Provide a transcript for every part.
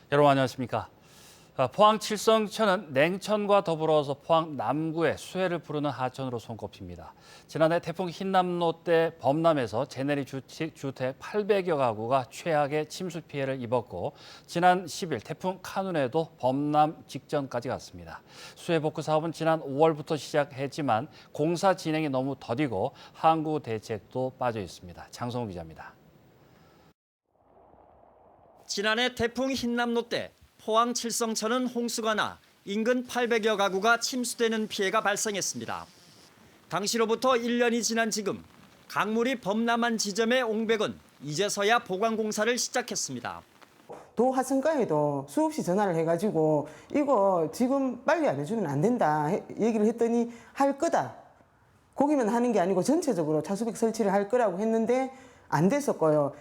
여러분 안녕하십니까? 포항 칠성천은 냉천과 더불어서 포항 남구의 수해를 부르는 하천으로 손꼽힙니다. 지난해 태풍 흰남노 때 범람에서 제네리 주택 800여 가구가 최악의 침수 피해를 입었고 지난 10일 태풍 카눈에도 범람 직전까지 갔습니다. 수해 복구 사업은 지난 5월부터 시작했지만 공사 진행이 너무 더디고 항구 대책도 빠져 있습니다. 장성우 기자입니다. 지난해 태풍 흰남노 때 포항 칠성천은 홍수가 나 인근 800여 가구가 침수되는 피해가 발생했습니다. 당시로부터 1년이 지난 지금 강물이 범람한 지점의 옹백은 이제서야 보강 공사를 시작했습니다. 도 하천가에도 수없이 전화를 해가지고 이거 지금 빨리 안 해주면 안 된다 얘기를 했더니 할 거다. 거기만 하는 게 아니고 전체적으로 차수백 설치를 할 거라고 했는데 안 됐었고요.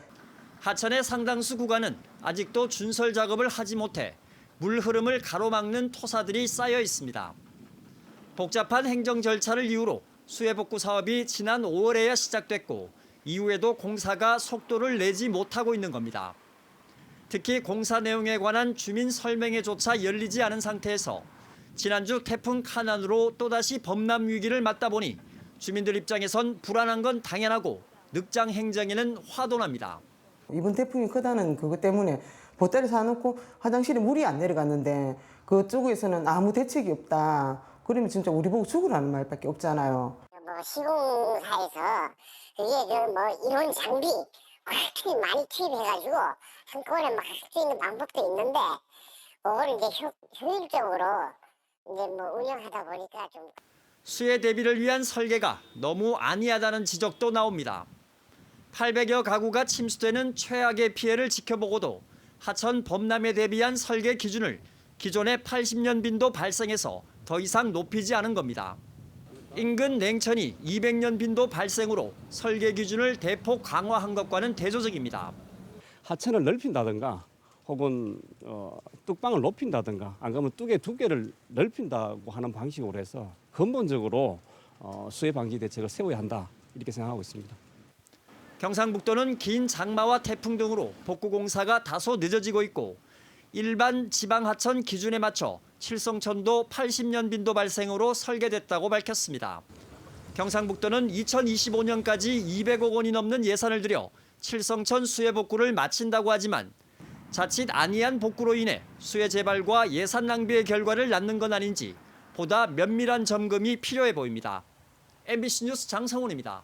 하천의 상당수 구간은 아직도 준설 작업을 하지 못해 물 흐름을 가로막는 토사들이 쌓여 있습니다. 복잡한 행정 절차를 이유로 수해 복구 사업이 지난 5월에야 시작됐고 이후에도 공사가 속도를 내지 못하고 있는 겁니다. 특히 공사 내용에 관한 주민 설명회조차 열리지 않은 상태에서 지난주 태풍 카눈으로 또다시 범람 위기를 맞다 보니 주민들 입장에선 불안한 건 당연하고 늑장 행정에는 화도 납니다. 이번 태풍이 크다는 그것 때문에 보따리 사놓고 화장실에 물이 안 내려갔는데 그쪽에서는 아무 대책이 없다. 그러면 진짜 우리 보고 죽으라는 말밖에 없잖아요. 시공사에서 그게 이론 장비 굉장히 많이 투입해가지고 한꺼번에 막 할 수 있는 방법도 있는데 그거를 이제 효율적으로 운영하다 보니까 좀 수해 대비를 위한 설계가 너무 안이하다는 지적도 나옵니다. 800여 가구가 침수되는 최악의 피해를 지켜보고도 하천 범람에 대비한 설계 기준을 기존의 80년 빈도 발생에서 더 이상 높이지 않은 겁니다. 인근 냉천이 200년 빈도 발생으로 설계 기준을 대폭 강화한 것과는 대조적입니다. 하천을 넓힌다든가 혹은 뚝방을 높인다든가 안 그러면 뚝의 두께를 넓힌다고 하는 방식으로 해서 근본적으로 수해 방지 대책을 세워야 한다 이렇게 생각하고 있습니다. 경상북도는 긴 장마와 태풍 등으로 복구 공사가 다소 늦어지고 있고 일반 지방 하천 기준에 맞춰 칠성천도 80년 빈도 발생으로 설계됐다고 밝혔습니다. 경상북도는 2025년까지 200억 원이 넘는 예산을 들여 칠성천 수해 복구를 마친다고 하지만 자칫 안이한 복구로 인해 수해 재발과 예산 낭비의 결과를 낳는 건 아닌지 보다 면밀한 점검이 필요해 보입니다. MBC 뉴스 장성훈입니다.